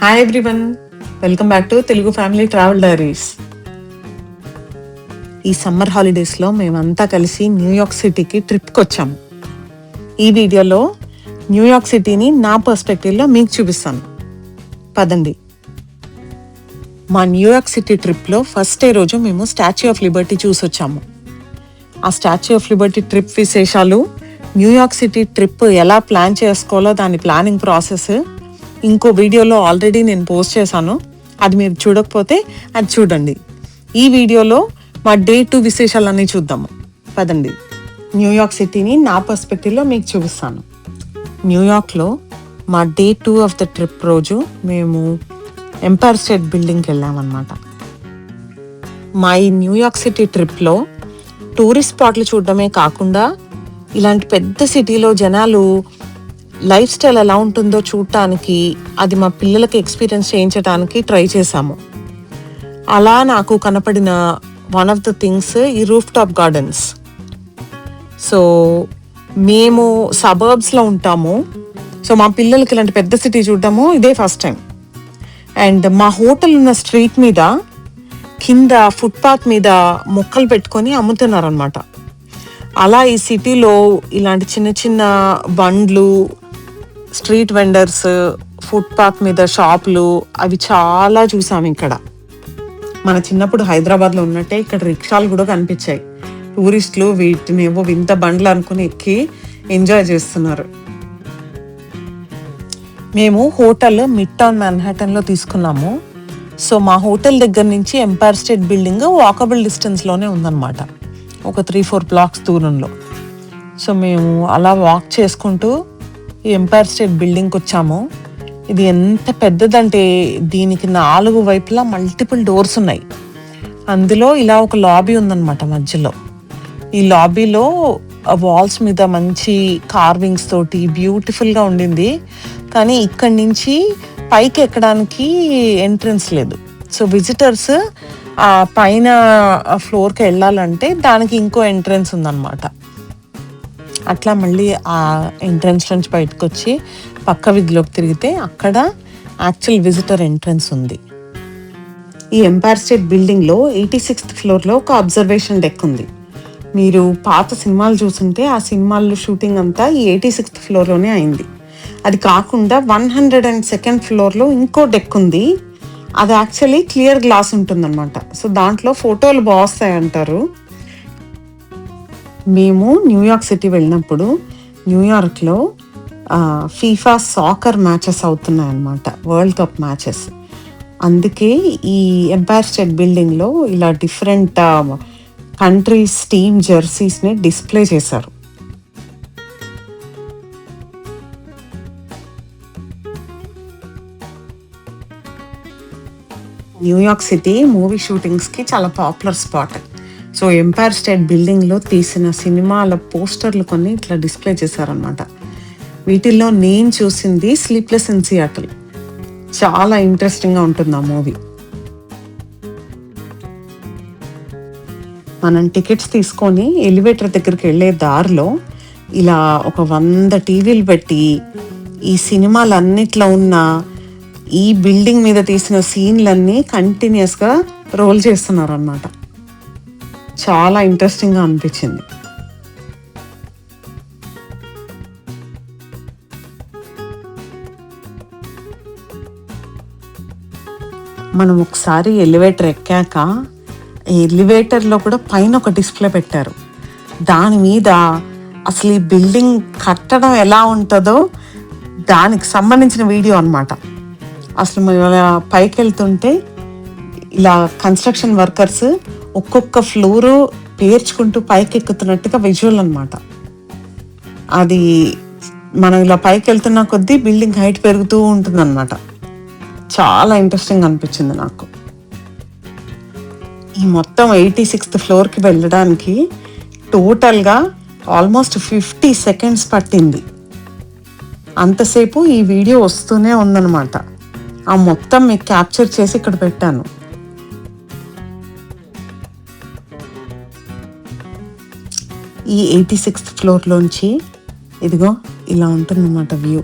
Hi everyone, welcome back to Telugu family travel diaries. ఈ summer హాలిడేస్లో మేమంతా కలిసి న్యూయార్క్ సిటీకి ట్రిప్కి వచ్చాము. ఈ వీడియోలో న్యూయార్క్ సిటీని నా పర్స్పెక్టివ్లో మీకు చూపిస్తాను. పదండి. మా న్యూయార్క్ సిటీ ట్రిప్లో ఫస్ట్ డే రోజు మేము స్టాచ్యూ ఆఫ్ లిబర్టీ చూసి వచ్చాము. ఆ స్టాచ్యూ ఆఫ్ లిబర్టీ ట్రిప్ విశేషాలు, న్యూయార్క్ సిటీ ట్రిప్ ఎలా ప్లాన్ చేసుకోవాలో దాని ప్లానింగ్ ప్రాసెస్ ఇంకో వీడియోలో ఆల్రెడీ నేను పోస్ట్ చేశాను. అది మీరు చూడకపోతే అది చూడండి. ఈ వీడియోలో మా డే 2 విశేషాలన్నీ చూద్దాము. పదండి. న్యూయార్క్ సిటీని నా పర్స్పెక్టివ్లో మీకు చూపిస్తాను. న్యూయార్క్లో మా డే 2 ఆఫ్ ద ట్రిప్ రోజు మేము ఎంపైర్ స్టేట్ బిల్డింగ్కి వెళ్ళామన్నమాట. మా ఈ న్యూయార్క్ సిటీ ట్రిప్లో టూరిస్ట్ స్పాట్లు చూడడమే కాకుండా ఇలాంటి పెద్ద సిటీలో జనాలు లైఫ్ స్టైల్ ఎలా ఉంటుందో చూడటానికి, అది మా పిల్లలకి ఎక్స్పీరియన్స్ చేయించడానికి ట్రై చేశాము. అలా నాకు కనపడిన వన్ ఆఫ్ ద థింగ్స్ ఈ రూఫ్ టాప్ గార్డెన్స్. సో మేము సబర్బ్స్లో ఉంటాము. సో మా పిల్లలకి ఇలాంటి పెద్ద సిటీ చూడటము ఇదే ఫస్ట్ టైం. అండ్ మా హోటల్ ఉన్న స్ట్రీట్ మీద కింద ఫుట్పాత్ మీద మొక్కలు పెట్టుకొని అమ్ముతున్నారనమాట. అలా ఈ సిటీలో ఇలాంటి చిన్న చిన్న బండ్లు, స్ట్రీట్ వెండర్స్, ఫుట్పాత్ మీద షాపులు అవి చాలా చూసాము ఇక్కడ. మన చిన్నప్పుడు హైదరాబాద్లో ఉన్నట్టే ఇక్కడ రిక్షాలు కూడా కనిపించాయి. టూరిస్టులు వీటిని ఏవో వింత బండ్లు అనుకుని ఎక్కి ఎంజాయ్ చేస్తున్నారు. మేము హోటల్ మిడ్ టౌన్ మ్యాన్హాటన్లో తీసుకున్నాము. సో మా హోటల్ దగ్గర నుంచి ఎంపైర్ స్టేట్ బిల్డింగ్ వాకబుల్ డిస్టెన్స్లోనే ఉందన్నమాట, ఒక 3-4 బ్లాక్స్ దూరంలో. సో మేము అలా వాక్ చేసుకుంటూ ఈ ఎంపైర్ స్టేట్ బిల్డింగ్కి వచ్చాము. ఇది ఎంత పెద్దదంటే దీనికి 4 వైపులా మల్టిపుల్ డోర్స్ ఉన్నాయి. అందులో ఇలా ఒక లాబీ ఉందన్నమాట మధ్యలో. ఈ లాబీలో వాల్స్ మీద మంచి కార్వింగ్స్ తోటి బ్యూటిఫుల్గా ఉండింది. కానీ ఇక్కడి నుంచి పైకి ఎక్కడానికి ఎంట్రన్స్ లేదు. సో విజిటర్స్ ఆ పైన ఫ్లోర్కి వెళ్ళాలంటే దానికి ఇంకో ఎంట్రన్స్ ఉందన్నమాట. అట్లా మళ్ళీ ఆ ఎంట్రన్స్ నుంచి బయటకు వచ్చి పక్క వీధిలోకి తిరిగితే అక్కడ యాక్చువల్ విజిటర్ ఎంట్రన్స్ ఉంది. ఈ ఎంపైర్ స్టేట్ బిల్డింగ్లో 86th ఫ్లోర్లో ఒక అబ్జర్వేషన్ డెక్ ఉంది. మీరు పాత సినిమాలు చూస్తుంటే ఆ సినిమాల్లో షూటింగ్ అంతా ఈ 86th ఫ్లోర్లోనే అయింది. అది కాకుండా 102nd ఫ్లోర్లో ఇంకో డెక్ ఉంది. అది యాక్చువల్లీ క్లియర్ గ్లాస్ ఉంటుందన్నమాట. సో దాంట్లో ఫోటోలు బాగుస్తాయి అంటారు. మేము న్యూయార్క్ సిటీ వెళ్ళినప్పుడు న్యూయార్క్లో ఫీఫా సాకర్ మ్యాచెస్ అవుతున్నాయి అన్నమాట, వరల్డ్ కప్ మ్యాచెస్. అందుకే ఈ ఎంపైర్ స్టేట్ బిల్డింగ్లో ఇలా డిఫరెంట్ కంట్రీస్ టీమ్ జెర్సీస్ని డిస్ప్లే చేశారు. న్యూయార్క్ సిటీ మూవీ షూటింగ్స్కి చాలా popular spot. So Empire State బిల్డింగ్లో తీసిన సినిమాల పోస్టర్లు కొన్ని ఇట్లా డిస్ప్లే చేశారనమాట. వీటిల్లో నేను చూసింది స్లీప్లెస్ ఇన్ సియాటిల్. చాలా ఇంట్రెస్టింగ్గా ఉంటుంది ఆ మూవీ. మనం టికెట్స్ తీసుకొని ఎలివేటర్ దగ్గరికి వెళ్ళే దారిలో ఇలా ఒక 100 టీవీలు పెట్టి ఈ సినిమాలన్నిట్లో ఉన్న ఈ బిల్డింగ్ మీద తీసిన సీన్లన్నీ కంటిన్యూస్గా రోల్ చేస్తున్నారు అన్నమాట. చాలా ఇంట్రెస్టింగ్గా అనిపించింది. మనం ఒకసారి ఎలివేటర్ ఎక్కాక ఎలివేటర్లో కూడా పైన ఒక డిస్ప్లే పెట్టారు. దాని మీద అసలు ఈ బిల్డింగ్ కట్టడం ఎలా ఉంటుందో దానికి సంబంధించిన వీడియో అన్నమాట. అసలు మేము పైకి వెళ్తుంటే ఇలా కన్స్ట్రక్షన్ వర్కర్స్ ఒక్కొక్క ఫ్లోరు పేర్చుకుంటూ పైకి ఎక్కుతున్నట్టుగా విజువల్ అన్నమాట. అది మనం ఇలా పైకి వెళ్తున్న కొద్దీ బిల్డింగ్ హైట్ పెరుగుతూ ఉంటుంది అన్నమాట. చాలా ఇంట్రెస్టింగ్ అనిపించింది నాకు. ఈ మొత్తం 86th ఫ్లోర్కి వెళ్ళడానికి టోటల్గా ఆల్మోస్ట్ 50 సెకండ్స్ పట్టింది. అంతసేపు ఈ వీడియో వస్తూనే ఉందన్నమాట. ఆ మొత్తం మీకు క్యాప్చర్ చేసి ఇక్కడ పెట్టాను. ఈ 86th ఫ్లోర్లోంచి ఇదిగో ఇలా ఉంటుందన్నమాట వ్యూ.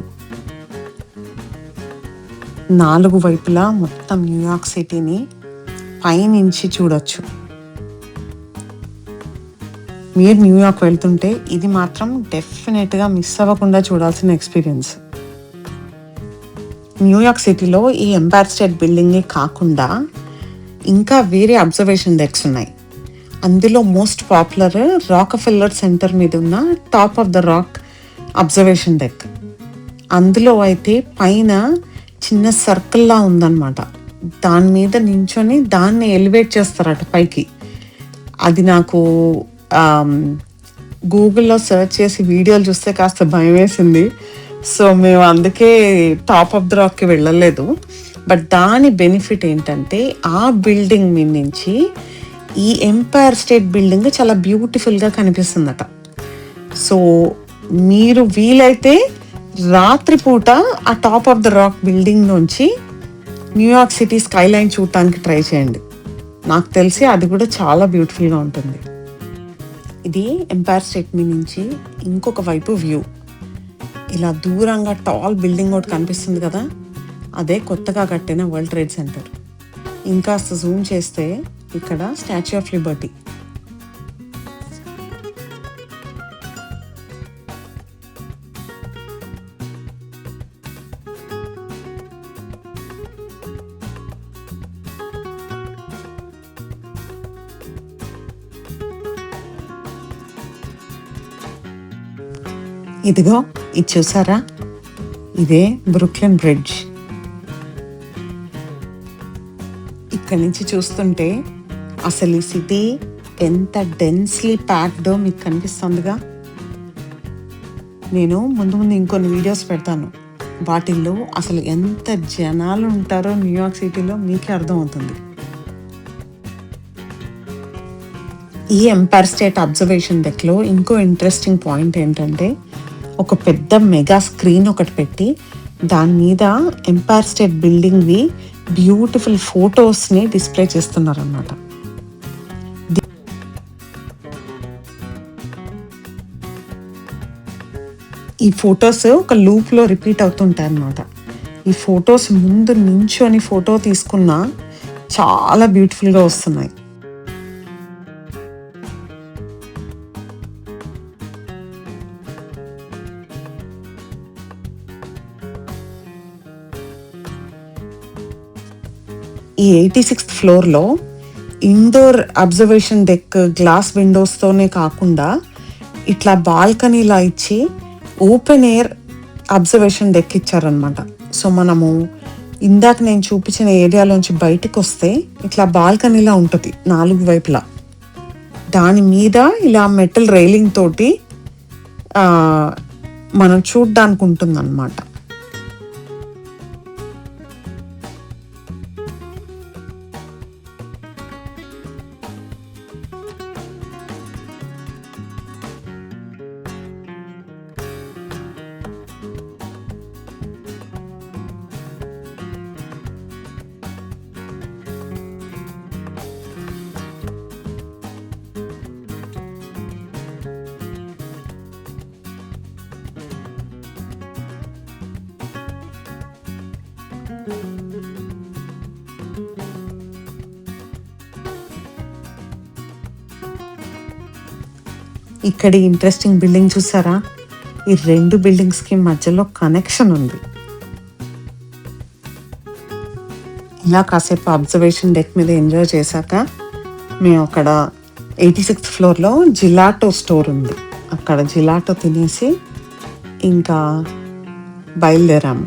4 వైపులా మొత్తం న్యూయార్క్ సిటీని పైనుంచి చూడొచ్చు. మీరు న్యూయార్క్ వెళ్తుంటే ఇది మాత్రం డెఫినెట్గా మిస్ అవ్వకుండా చూడాల్సిన ఎక్స్పీరియన్స్. న్యూయార్క్ సిటీలో ఈ ఎంపైర్ స్టేట్ బిల్డింగే కాకుండా ఇంకా వేరే అబ్జర్వేషన్ డెక్స్ ఉన్నాయి. అందులో మోస్ట్ పాపులర్ రాకఫెల్లర్ సెంటర్ మీద ఉన్న top of the rock observation deck. అందులో అయితే పైన చిన్న సర్కిల్లా ఉందన్నమాట. దాని మీద నించొని దాన్ని ఎలివేట్ చేస్తారట పైకి. అది నాకు గూగుల్లో సెర్చ్ చేసి వీడియోలు చూస్తే కాస్త భయం వేసింది. సో మేము అందుకే టాప్ ఆఫ్ ద రాక్కి వెళ్ళలేదు. బట్ దాని బెనిఫిట్ ఏంటంటే ఆ బిల్డింగ్ మీద నుంచి ఈ ఎంపైర్ స్టేట్ బిల్డింగ్ చాలా బ్యూటిఫుల్గా కనిపిస్తుందట. సో మీరు వీలైతే రాత్రిపూట ఆ top of the rock building నుంచి న్యూయార్క్ సిటీ స్కైలైన్ చూడటానికి ట్రై చేయండి. నాకు తెలిసి అది కూడా చాలా బ్యూటిఫుల్గా ఉంటుంది. ఇది ఎంపైర్ స్టేట్ మీద నుంచి ఇంకొక వైపు వ్యూ. ఇలా దూరంగా టాల్ బిల్డింగ్ ఒకటి కనిపిస్తుంది కదా, అదే కొత్తగా కట్టిన వరల్డ్ ట్రేడ్ సెంటర్. ఇంకాస్త జూమ్ చేస్తే ఇక్కడ స్టాచ్యూ ఆఫ్ లిబర్టీ. ఇదిగో ఇది చూసారా, ఇదే బ్రూక్లిన్ బ్రిడ్జ్. ఇక్కడి నుంచి చూస్తుంటే అసలు ఈ సిటీ ఎంత డెన్స్లీ ప్యాక్డో మీకు కనిపిస్తుందిగా. నేను ముందు ఇంకొన్ని వీడియోస్ పెడతాను, వాటిల్లో అసలు ఎంత జనాలు ఉంటారో న్యూయార్క్ సిటీలో మీకే అర్థమవుతుంది. ఈ ఎంపైర్ స్టేట్ అబ్జర్వేషన్ డెక్లో ఇంకో ఇంట్రెస్టింగ్ పాయింట్ ఏంటంటే ఒక పెద్ద మెగా స్క్రీన్ ఒకటి పెట్టి దాని మీద ఎంపైర్ స్టేట్ బిల్డింగ్వి బ్యూటిఫుల్ ఫొటోస్ని డిస్ప్లే చేస్తున్నారన్నమాట. ఈ ఫొటోస్ ఒక లూప్లో రిపీట్ అవుతుంటాయి అన్నమాట. ఈ ఫొటోస్ ముందు నించొని ఫోటో తీసుకున్నా చాలా బ్యూటిఫుల్గా వస్తున్నాయి. ఈ 86th ఫ్లోర్లో ఇండోర్ అబ్జర్వేషన్ డెక్ గ్లాస్ విండోస్తోనే కాకుండా ఇట్లా బాల్కనీలా ఇచ్చి ఓపెన్ ఎయిర్ అబ్జర్వేషన్ డెక్ ఇచ్చారనమాట. సో మనము ఇందాక నేను చూపించిన ఏరియాలోంచి బయటకు వస్తే ఇట్లా బాల్కనీలా ఉంటుంది 4 వైపులా. దాని మీద ఇలా మెటల్ రైలింగ్ తోటి మనం చూడ్డానికి ఉంటుంది అన్నమాట. ఇక్కడ ఇంట్రెస్టింగ్ బిల్డింగ్ చూసారా, ఈ 2 బిల్డింగ్స్కి మధ్యలో కనెక్షన్ ఉంది. ఇలా కాసేపు అబ్జర్వేషన్ డెక్ మీద ఎంజాయ్ చేశాక మేము అక్కడ 86th ఫ్లోర్లో జిలాటో స్టోర్ ఉంది, అక్కడ జిలాటో తినేసి ఇంకా బయలుదేరాము.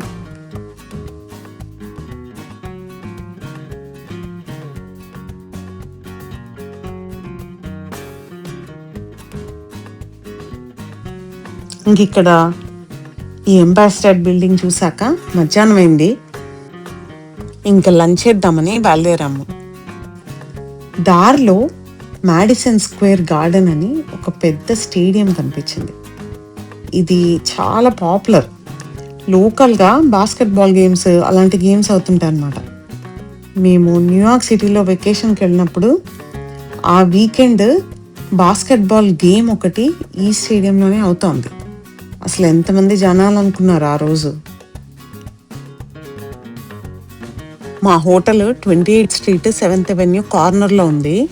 ఇంక ఇక్కడ ఈ ఎంపైర్ స్టేట్ బిల్డింగ్ చూసాక మధ్యాహ్నం అయింది, ఇంకా లంచ్ చేద్దామని బయలుదేరాము. దారిలో మాడిసన్ స్క్వేర్ గార్డెన్ అని ఒక పెద్ద స్టేడియం కనిపించింది. ఇది చాలా పాపులర్, లోకల్గా బాస్కెట్బాల్ గేమ్స్ అలాంటి గేమ్స్ అవుతుంటాయి అన్నమాట. మేము న్యూయార్క్ సిటీలో వెకేషన్కి వెళ్ళినప్పుడు ఆ వీకెండ్ బాస్కెట్బాల్ గేమ్ ఒకటి ఈ స్టేడియంలోనే అవుతోంది. అసలు ఎంతమంది జనాలు అనుకున్నారు ఆ రోజు. మా hotel 28th street 7th avenue కార్నర్లో ఉంది.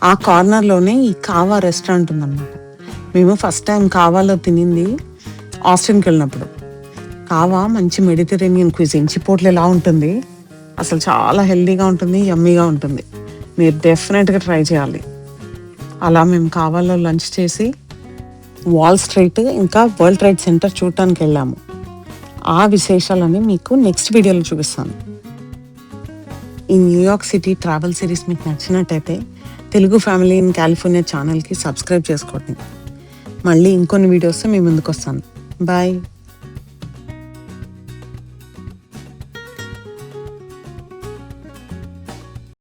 ఆ కార్నర్లోనే ఈ కావా రెస్టారెంట్ ఉందన్నమాట. మేము ఫస్ట్ టైం కావాలో తినింది ఆస్టిన్కి వెళ్ళినప్పుడు. కావా మంచి మెడిటరేనియన్ క్విజిన్, చిపోట్లు ఎలా ఉంటుంది, అసలు చాలా హెల్దీగా ఉంటుంది, యమ్మీగా ఉంటుంది. మీరు డెఫినెట్గా ట్రై చేయాలి. అలా మేము కావాలో లంచ్ చేసి వాల్ స్ట్రీట్ ఇంకా వరల్డ్ ట్రేడ్ సెంటర్ చూడటానికి వెళ్ళాము. ఆ విశేషాలని మీకు నెక్స్ట్ వీడియోలో చూపిస్తాను. ఈ న్యూయార్క్ సిటీ ట్రావెల్ సిరీస్ మీకు నచ్చినట్టయితే తెలుగు ఫ్యామిలీ ఇన్ కాలిఫోర్నియా ఛానల్కి సబ్స్క్రైబ్ చేసుకోండి. మళ్ళీ ఇంకొన్ని వీడియోస్ మీ ముందుకు వస్తాను. బాయ్.